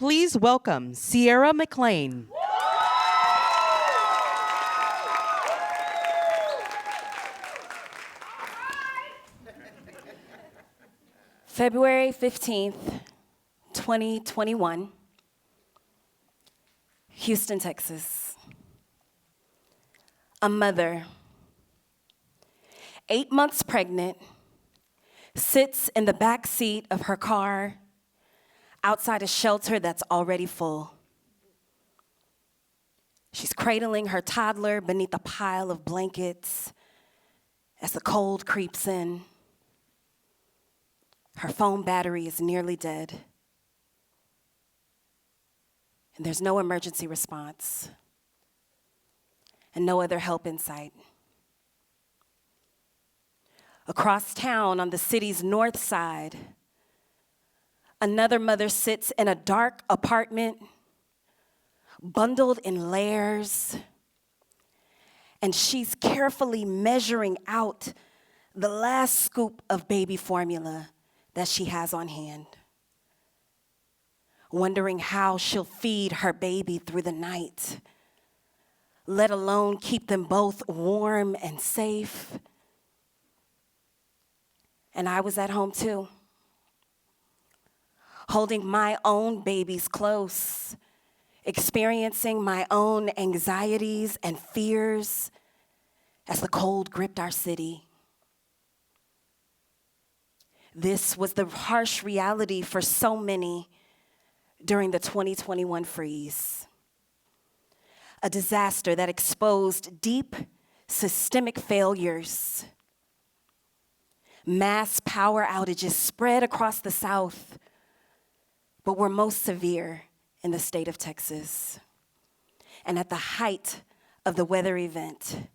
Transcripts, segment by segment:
Please welcome Sierra McClain. February 15th, 2021, Houston, Texas. A mother, 8 months pregnant, sits in the back seat of her car outside a shelter that's already full. She's cradling her toddler beneath a pile of blankets as the cold creeps in. Her phone battery is nearly dead. And there's no emergency response and no other help in sight. Across town on the city's north side, another mother sits in a dark apartment, bundled in layers, and she's carefully measuring out the last scoop of baby formula that she has on hand, wondering how she'll feed her baby through the night, let alone keep them both warm and safe. And I was at home too, holding my own babies close, experiencing my own anxieties and fears as the cold gripped our city. This was the harsh reality for so many during the 2021 freeze. A disaster that exposed deep systemic failures. Mass power outages spread across the South, but were most severe in the state of Texas. And at the height of the weather event,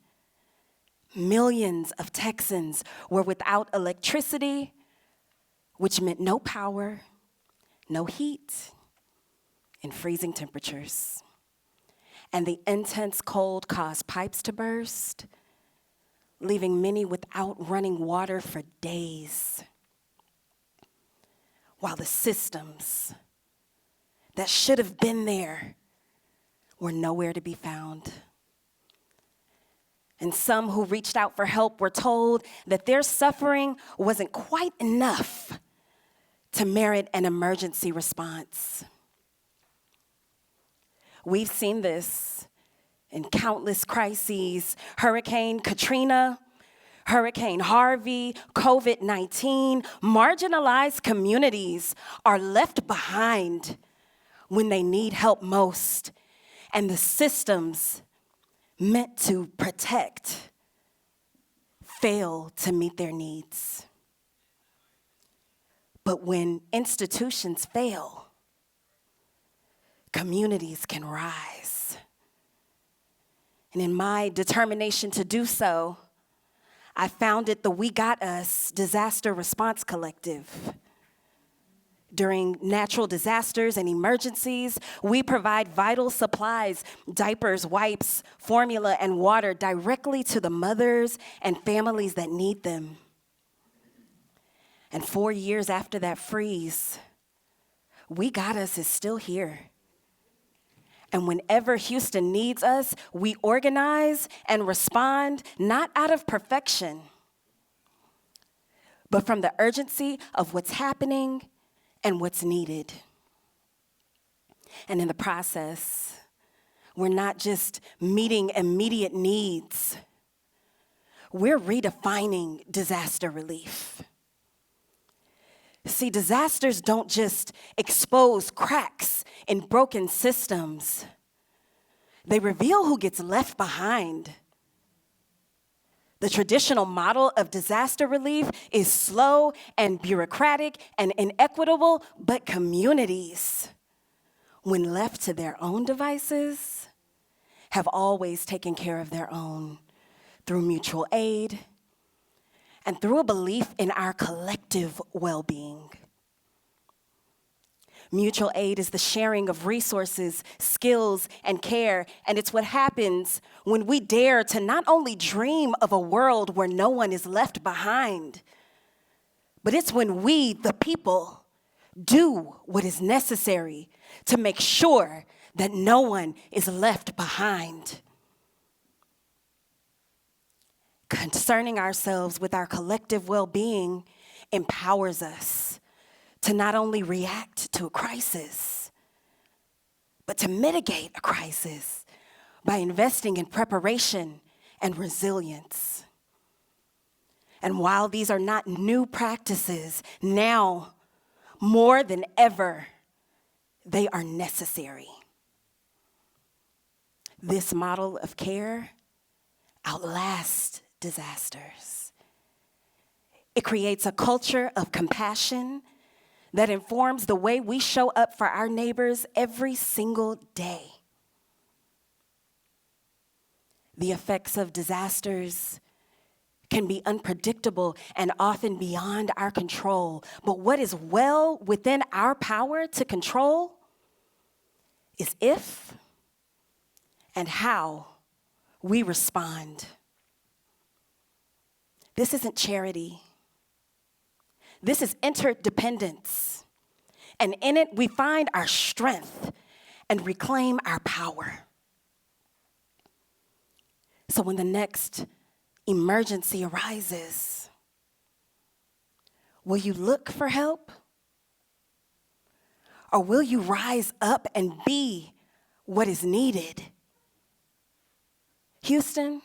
millions of Texans were without electricity, which meant no power, no heat, and freezing temperatures. And the intense cold caused pipes to burst, leaving many without running water for days, while the systems that should have been there were nowhere to be found. And some who reached out for help were told that their suffering wasn't quite enough to merit an emergency response. We've seen this in countless crises: Hurricane Katrina, Hurricane Harvey, COVID-19. Marginalized communities are left behind when they need help most, and the systems meant to protect fail to meet their needs. But when institutions fail, communities can rise. And in my determination to do so, I founded the We Got Us Disaster Response Collective. During natural disasters and emergencies, we provide vital supplies, diapers, wipes, formula, and water directly to the mothers and families that need them. And 4 years after that freeze, We Got Us is still here. And whenever Houston needs us, we organize and respond, not out of perfection, but from the urgency of what's happening and what's needed. And in the process, we're not just meeting immediate needs, we're redefining disaster relief. See, disasters don't just expose cracks in broken systems. They reveal who gets left behind. The traditional model of disaster relief is slow and bureaucratic and inequitable, but communities, when left to their own devices, have always taken care of their own through mutual aid and through a belief in our collective well-being. Mutual aid is the sharing of resources, skills, and care, and it's what happens when we dare to not only dream of a world where no one is left behind, but it's when we, the people, do what is necessary to make sure that no one is left behind. Concerning ourselves with our collective well-being empowers us to not only react to a crisis, but to mitigate a crisis by investing in preparation and resilience. And while these are not new practices, now more than ever, they are necessary. This model of care outlasts disasters. It creates a culture of compassion that informs the way we show up for our neighbors every single day. The effects of disasters can be unpredictable and often beyond our control. But what is well within our power to control is if and how we respond. This isn't charity. This is interdependence. And in it, we find our strength and reclaim our power. So when the next emergency arises, will you look for help? Or will you rise up and be what is needed? Houston,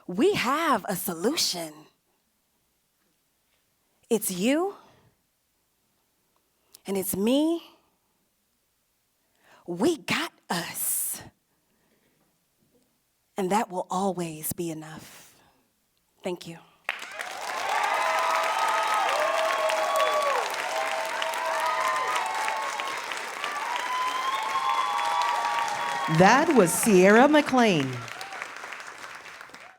we have a solution. It's you, and it's me. We got us. And that will always be enough. Thank you. That was Sierra McClain.